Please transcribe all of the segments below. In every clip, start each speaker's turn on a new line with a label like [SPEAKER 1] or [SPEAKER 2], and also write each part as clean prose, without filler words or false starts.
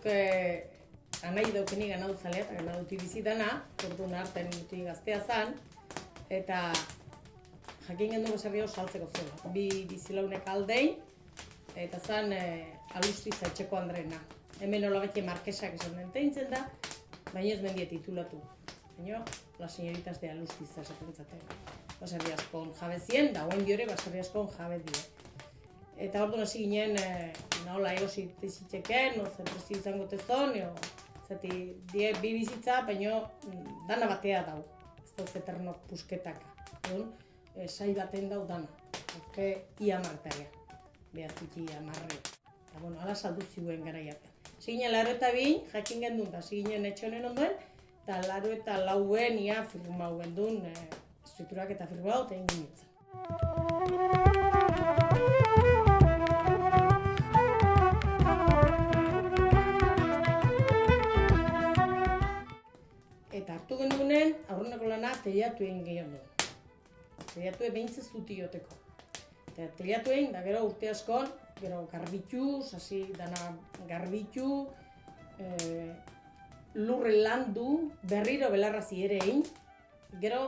[SPEAKER 1] anai daukeni ganadu zalea eta ganaduti bizitana, orduan hartzen duti gaztea zan, eta jakin gendu baserri hau saltzeko zela. Bi bizilaunek aldein, eta zan Alustiza etxeko Andrena. Hemen olabete markesak esan den teintzen da, baina ez mendie titulatu. Baina, las señoritas de Alustiza esaten zaten. Baserri askon jabe zien, da hoen diore baserri askon jabe die. Eta orduan hasi ginen, nola egosi tezitzeken, zer izango tezon, zati die bi bizitza, baina dana batea dau. Ez dut eternok pusketaka. Sai baten dau dana. Ia martarea. Behatziki amarre. Eta bueno, ala saldu ziuen garaiatzen. Ziginen 82, jakin gendun, eta ziginen etxonen ondoen, eta 84 ia firmau gendun, estrukturak eta firmau, eta egin nintzen. Eta hartu gendunen, aurreneko lana teiatu egin gehiago duen. Teiatu behintzez zuti joteko. Eta teiatu egin, da gero urte askon, gero garbitu, sasi dana garbitu, lurre landu, berriro belarrazi ere egin, gero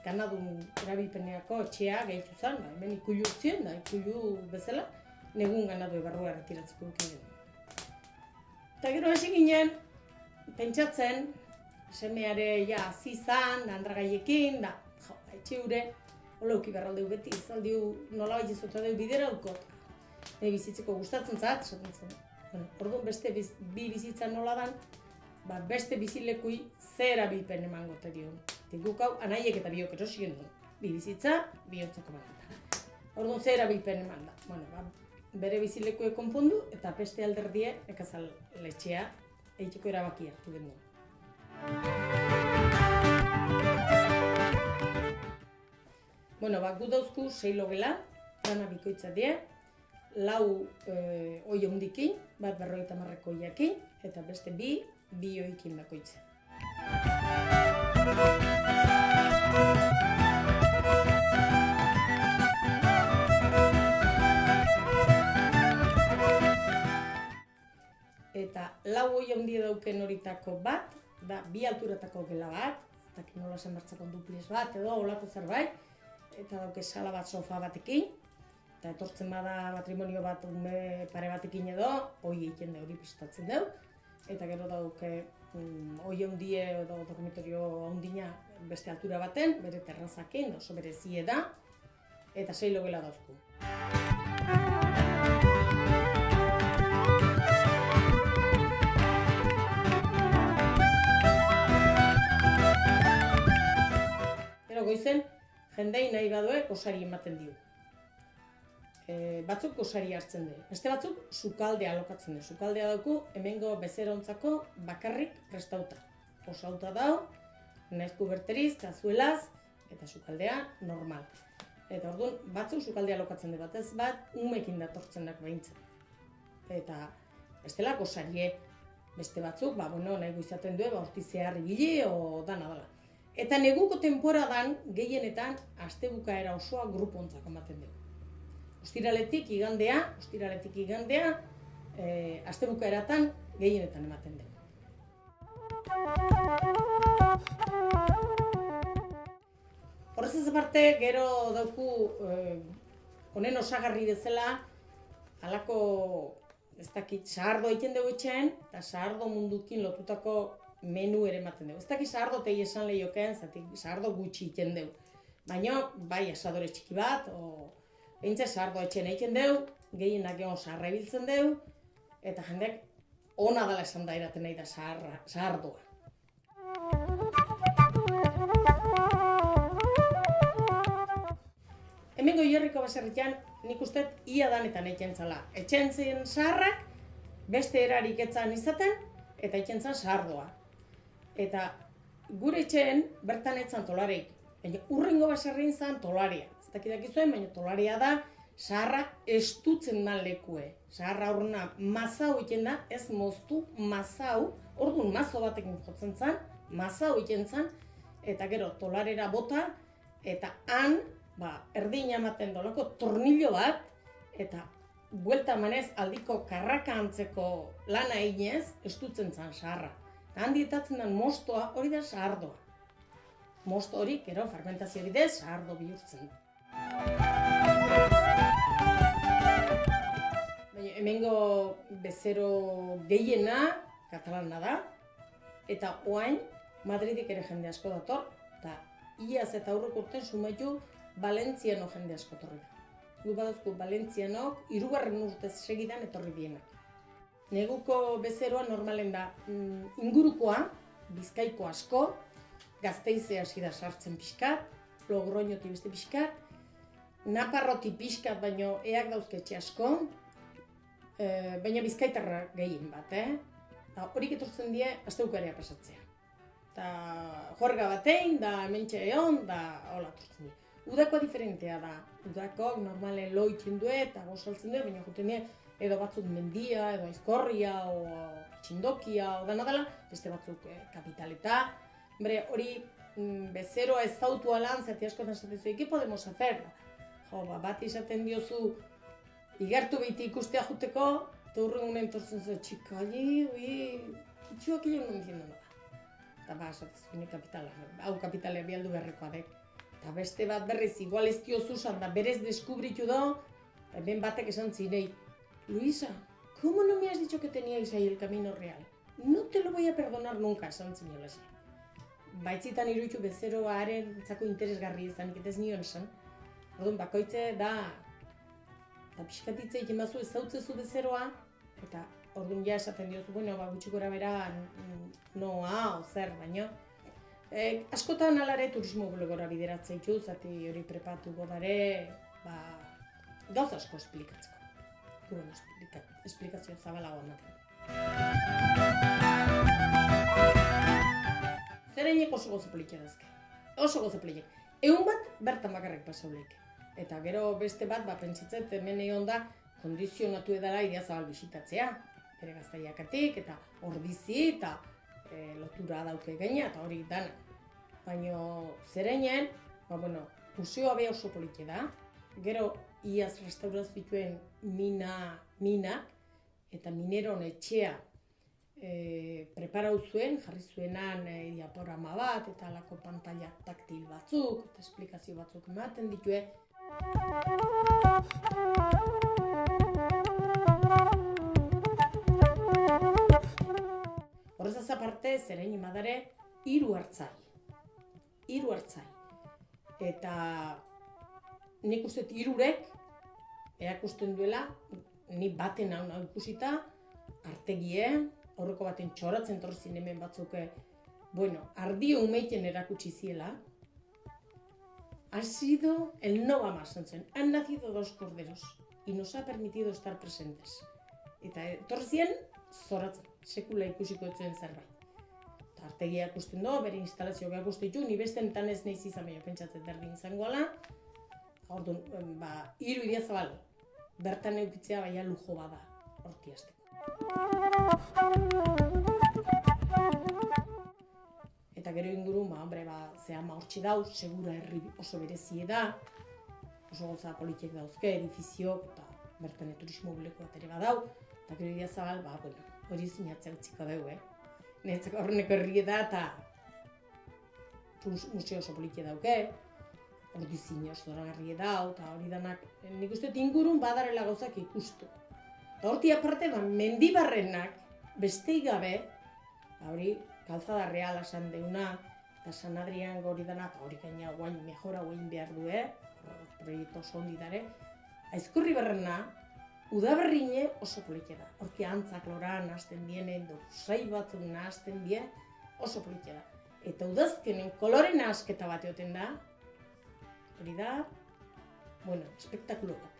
[SPEAKER 1] ganadun erabilpeneako etxea gehitu zen, hemen ikulu zien, da ikulu bezala, negun ganadu barrua retiratzeko dukin. Eta gero hasi ginen, pentsatzen, semeare ja hasi zan, andragaiekin, da, etxe hure, hola uki berraldeu beti, zaldiu nola baita izota deu bidera dukot. Bizitzeko gustatzen zat, esaten zen. Orduan beste bi bizitza nola dan, beste bizilekui ze erabilpen emango te dion. Guk hau anaiek eta biok erosien duen. Bi bizitza, bihontzako bat. Orduan ze erabilpen eman da. Bere bizilekue konpondu eta beste alderdie ekazal letxea eiteko erabaki hartu genuen. Gu dauzku 6 logela, dana bikoitza die, 4 oi hondikin, bat 50 oiakin, eta beste bi oikin bakoitza. Eta 4 oi hondi dauken horitako bat, da 2 alturatako gela bat, eta nola zenbartzako duplis bat edo olako zerbait, eta dauke sala bat sofa batekin, eta etortzen bada matrimonio bat ume pare batekin edo, hoi egiten da hori prestatzen dau, eta gero dauke hoi handie edo dormitorio handina beste altura baten, bere terrazakin, oso berezie da, eta 6 logela dauzku. Gero goizen, jendei nahi badue gosari ematen diu. Batzuk gosari hartzen du. Beste batzuk sukaldea alokatzen du. Sukaldea dauku hemengo bezerontzako bakarrik prestauta. Osauta dau, naiz kuberteriz, kazuelaz, eta sukaldea normal. Eta orduan batzuk sukaldea alokatzen du batez bat, umekin datortzen dak behintzen. Eta bestela gosarie. Beste batzuk, nahi izaten du, horti zehar ibili o dana dala. Eta neguko temporadan gehienetan astebukaera osoa grupontzak ematen dugu. Ostiraletik igandea, astebukaeratan gehienetan ematen dugu. Horrez aparte, gero dauku honen osagarri bezala, halako, ez dakit, sahardo egiten dugu etxean, eta sahardo mundukin lotutako menu ere ematen dugu. Ez dakit sahardo tegi esan lehioken, zatik sahardo gutxi egiten dugu. Baina, bai, asadore txiki bat, behintzat sahardo etxean egiten dugu, gehienak egon saharra ibiltzen dugu, eta jendek ona dela esan da eraten nahi da sahardoa. Hemengo Hierriko baserritan nik uste ia danetan egiten zala. Etxean zen saharrak, beste erarik etzan izaten, eta egiten zan sahardoa. Eta gure etxeen bertan etzan tolareik. Baina urrengo baserrin zan tolaria. Ez dakidak izuen, baina tolaria da saharra estutzen da lekue. Saharra horrena mazau egiten da, ez moztu mazau, orduan mazo batekin jotzen zan, mazau egiten zan, eta gero tolarera bota, eta han, erdina ematen dolako tornillo bat, eta buelta emanez aldiko karraka antzeko lana eginez, estutzen zan saharra. Eta handietatzen den mostoa hori da sahardoa. Mosto hori, gero, fermentazio bidez, sahardo bihurtzen da. Hemengo bezero gehiena katalana da, eta oain Madridik ere jende asko dator, eta iaz eta aurreko urten sumaitu Valentziano jende asko torri da. Gu baduzku Valentzianok 3. urtez segidan etorri bienak. Neguko bezeroa normalen da ingurukoa, Bizkaiko asko, Gasteize hasi da sartzen pixkat, Logroñoti beste pixkat, Naparroti pixkat, baino eak dauzketxe asko, baina Bizkaitarra gehien bat, Horik etortzen die asteukarea pasatzea. Eta jorga batein, da hementxe egon, da hola etortzen die. Udakoa diferentea da. Udakok normalen lo itzen du eta gozaltzen du, baina juten die edo batzuk mendia, edo aizkorria, o txindokia, o dana dela, beste batzuk kapitaleta. Hori bezeroa ez zautu alan, zati askotan esaten zuen, ¿qué podemos hacer? Jo, bat izaten diozu, igartu behiti ikustea juteko, eta hurrengunen tortzen zuen, txikali, itxuak hilo non entiendo nada. Eta esatezuen kapitala, hau kapitalea bialdu beharrekoa dek. Eta beste bat berriz, igual ez diozuzan, da berez deskubritu da, hemen batek esan zinei, Luisa, ¿cómo no me has dicho que teníais ahí el camino real? No te lo voy a perdonar nunca, esan zinolasi. Baitzitan iruditu bezeroa haren zako interesgarri izan, iketez nion esan. Orduan, bakoitze da, eta pixkatitze egin bazu ezautzezu bezeroa, eta orduan ja esaten diozu, bueno, gutxi gora bera, noa, zer, baino. Askotan alare turismo blogora bideratzen ditu, zati hori prepatuko dare, gauza asko esplikatzeko. Esplikazio zabalago ematen. Zereinek oso gozo polikia dazke. Oso gozo polikia. Egun bat bertan bakarrik pasauleik. Eta gero beste bat, pentsatzen hemen egon da, kondizionatu edala Idiazabal bisitatzea. Bere gaztaiakatik, eta hor bizi, eta lotura dauke gaina, eta hori dana. Baina Zereinen, museoa be oso polikia da. Gero iaz restauraz bituen minak, eta mineron etxea preparau zuen, jarri zuenan diaporama bat, eta alako pantalla taktil batzuk, eta esplikazio batzuk ematen ditue. Horrezaz aparte, Zerein imadare 3 hartzai. 3 hartzai. Eta nik uste 3rek erakusten duela, ni baten hau ikusita, artegie, aurreko baten txoratzen torri hemen batzuk, ardio umeiten erakutsi ziela, ha sido el no va más, han nacido 2 corderos y nos ha permitido estar presentes. Eta torri zien, zoratzen, sekula ikusiko etzuen zerbait. Eta artegia ikusten du, bere instalazioak ikusten ditu, ni beste entan ez nahiz izan baina pentsatzen berdin izangoala. Orduan, 3 Idiazabal, bertan eukitzea baina lujo bada, horti hasteko. Eta gero ingurun, zehama hortxe dau, segura herri oso berezie da, oso gauza politiek dauzke, edifiziok, eta bertan turismo buleko bat ere badau, eta gero Idiazabal, hori zinatzea utziko dugu, Netzako horreneko herri da, eta museo oso politia dauke, hori zine oso zoragarri dau, eta hori danak, nik uste ingurun badarela gauzak ikustu. Eta horti aparte, mendibarrenak, besteik gabe, hori Calzada Real esan deuna, eta San Adrian hori danak, hori gaina guain mejora guain behar du, proiektu oso hondi dare, Aizkorri Barrena, udaberrine oso politia da. Horki antzak loran hasten dienen, dozai batzuk nahazten die, oso politia da. Eta udazkenen kolore nahasketa bat egoten da, hori da, espektakulo bat.